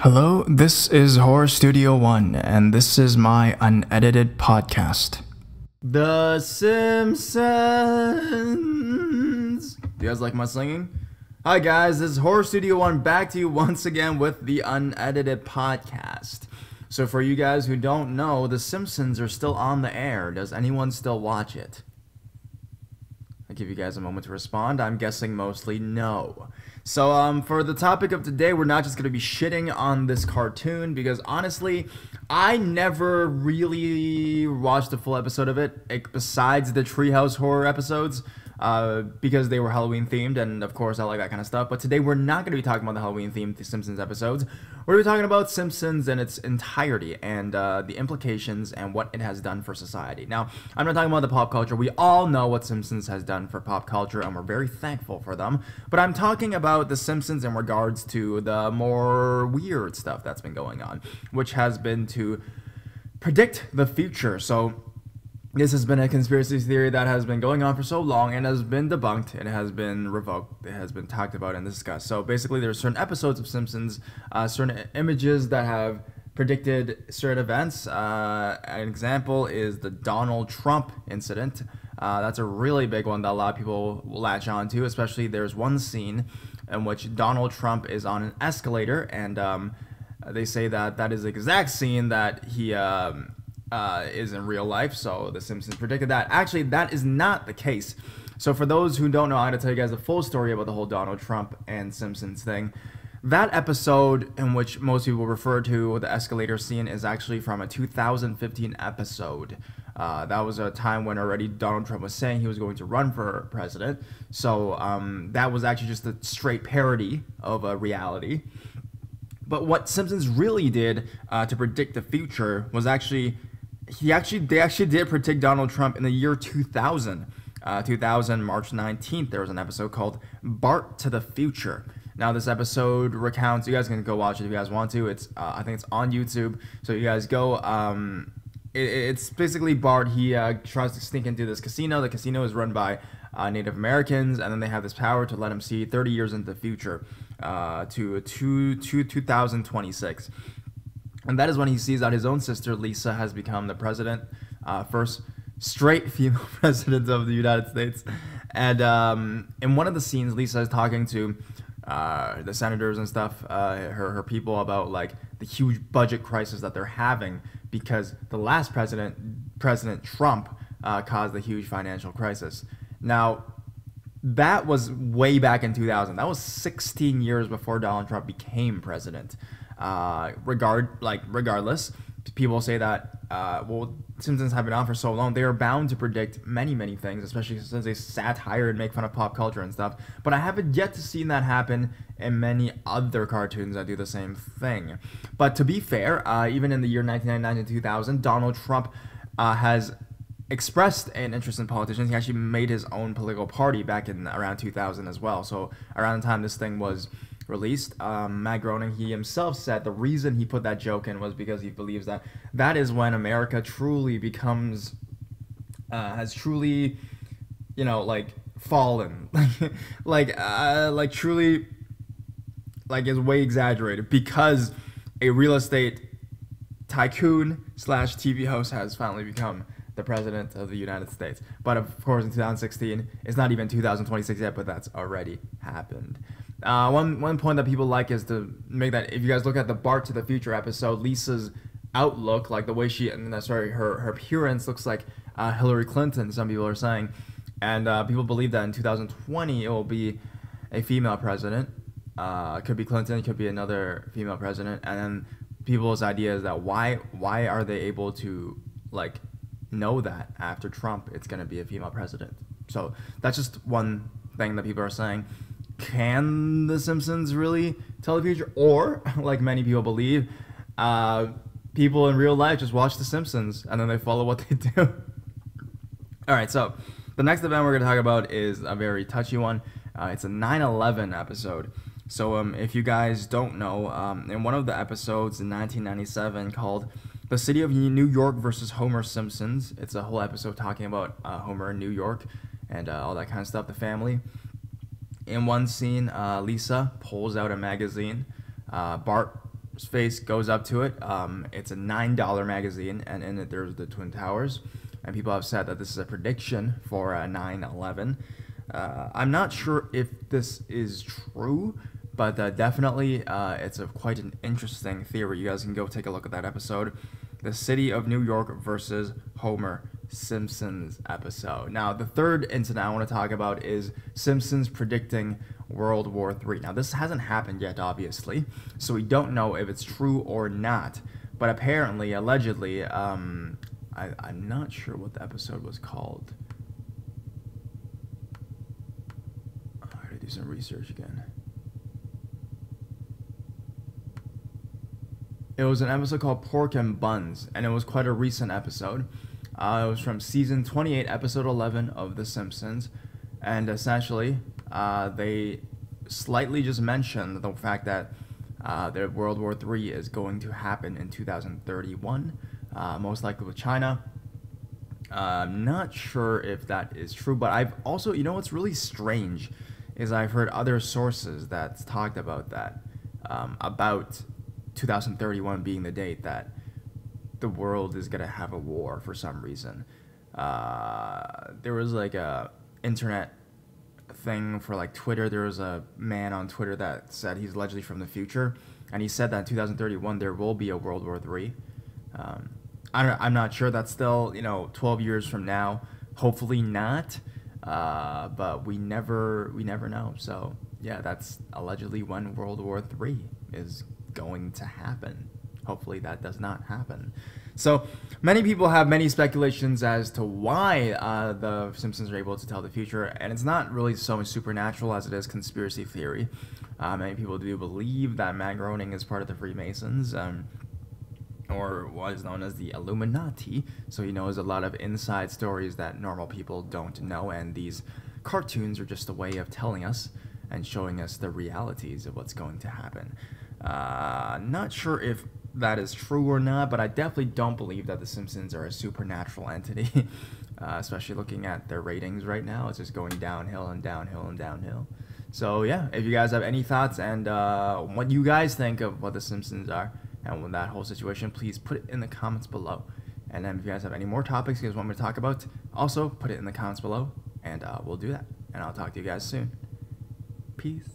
Hello, this is Horror Studio One, and this is my unedited podcast. The Simpsons. Do you guys like my singing? Hi guys, this is Horror Studio One back to you once again with the unedited podcast. So for you guys who don't know, The Simpsons are still on the air. Does anyone still watch it? I'll give you guys a moment to respond. I'm guessing mostly no. So for the topic of today, we're not just going to be shitting on this cartoon because honestly, I never really watched a full episode of it besides the Treehouse Horror episodes because they were Halloween themed, and of course I like that kind of stuff. But today we're not going to be talking about the Halloween themed Simpsons episodes. We're going to be talking about Simpsons in its entirety and the implications and what it has done for society. Now, I'm not talking about the pop culture. We all know what Simpsons has done for pop culture, and we're very thankful for them. But I'm talking about the Simpsons in regards to the more weird stuff that's been going on, which has been to predict the future. So this has been a conspiracy theory that has been going on for so long and has been debunked. It has been revoked. It has been talked about and discussed. So basically, there's certain episodes of Simpsons, certain images that have predicted certain events. An example is the Donald Trump incident. That's a really big one that a lot of people will latch on to, especially there's one scene in which Donald Trump is on an escalator, and they say that that is the exact scene that he is in real life. So the Simpsons predicted that. Actually, that is not the case. So for those who don't know, I'm going to tell you guys the full story about the whole Donald Trump and Simpsons thing. That episode in which most people refer to the escalator scene is actually from a 2015 episode. That was a time when already Donald Trump was saying he was going to run for president. So that was actually just a straight parody of a reality. But what Simpsons really did to predict the future was actually they actually did predict Donald Trump in the year 2000. 2000, March 19th, there was an episode called Bart to the Future. Now, this episode recounts, you guys can go watch it if you guys want to. It's I think it's on YouTube, so you guys go. It's basically Bart. He tries to sneak into this casino. The casino is run by Native Americans, and then they have this power to let him see 30 years into the future to 2026. And that is when he sees that his own sister, Lisa, has become the president, first straight female president of the United States. And in one of the scenes, Lisa is talking to the senators and stuff, her people, about like the huge budget crisis that they're having because the last President Trump, caused a huge financial crisis. Now, that was way back in 2000. That was 16 years before Donald Trump became president. Regardless, people say that well, Simpsons have been on for so long, they are bound to predict many things, especially since they satire and make fun of pop culture and stuff. But I haven't yet to see that happen in many other cartoons that do the same thing. But to be fair, even in the year 1999 to 2000, Donald Trump has expressed an interest in politicians. He actually made his own political party back in around 2000 as well. So around the time this thing was released, Matt Groening, he himself said the reason he put that joke in was because he believes that that is when America truly becomes has truly, you know, like fallen like truly, like, is way exaggerated because a real estate tycoon slash TV host has finally become the president of the United States. But of course in 2016, it's not even 2026 yet, but that's already happened. One point that people like is to make that, if you guys look at the Bart to the Future episode, Lisa's outlook, like the way her appearance looks like Hillary Clinton, some people are saying. And people believe that in 2020 it will be a female president. It could be Clinton, it could be another female president. And then people's idea is that why are they able to like know that after Trump it's going to be a female president? So that's just one thing that people are saying. Can The Simpsons really tell the future? Or, like many people believe, people in real life just watch The Simpsons and then they follow what they do. Alright, so the next event we're going to talk about is a very touchy one. It's a 9/11 episode. So if you guys don't know, in one of the episodes in 1997 called The City of New York versus Homer Simpsons, it's a whole episode talking about Homer in New York and all that kind of stuff, the family. In one scene, Lisa pulls out a magazine. Bart face goes up to it. It's a $9 magazine, and in it there's the Twin Towers. And people have said that this is a prediction for 9/11. I'm not sure if this is true, but definitely it's quite an interesting theory. You guys can go take a look at that episode. The City of New York versus Homer Simpsons episode. Now, the third incident I want to talk about is Simpsons predicting World War III. Now, this hasn't happened yet, obviously, so we don't know if it's true or not. But apparently, allegedly, I'm not sure what the episode was called. I gotta do some research again. It was an episode called Pork and Buns, and it was quite a recent episode. It was from season 28, episode 11 of The Simpsons, and essentially, they slightly just mentioned the fact that the World War III is going to happen in 2031, most likely with China. I'm not sure if that is true, but I've also, you know what's really strange is I've heard other sources that's talked about that, about 2031 being the date that the world is gonna have a war for some reason. There was like a internet thing for like Twitter. There was a man on Twitter that said he's allegedly from the future, and he said that in 2031 there will be a World War III. I'm not sure. That's still 12 years from now. Hopefully not. But we never know. So yeah, that's allegedly when World War III is going to happen. Hopefully that does not happen. So many people have many speculations as to why the Simpsons are able to tell the future, and it's not really so much supernatural as it is conspiracy theory. Many people do believe that Matt Groening is part of the Freemasons, or what is known as the Illuminati, so he knows a lot of inside stories that normal people don't know, and these cartoons are just a way of telling us and showing us the realities of what's going to happen. Not sure if that is true or not, but I definitely don't believe that the Simpsons are a supernatural entity, especially looking at their ratings right now. It's just going downhill and downhill and downhill. So yeah, if you guys have any thoughts and what you guys think of what the Simpsons are and with that whole situation, please put it in the comments below. And then if you guys have any more topics you guys want me to talk about, also put it in the comments below, and we'll do that. And I'll talk to you guys soon. Peace.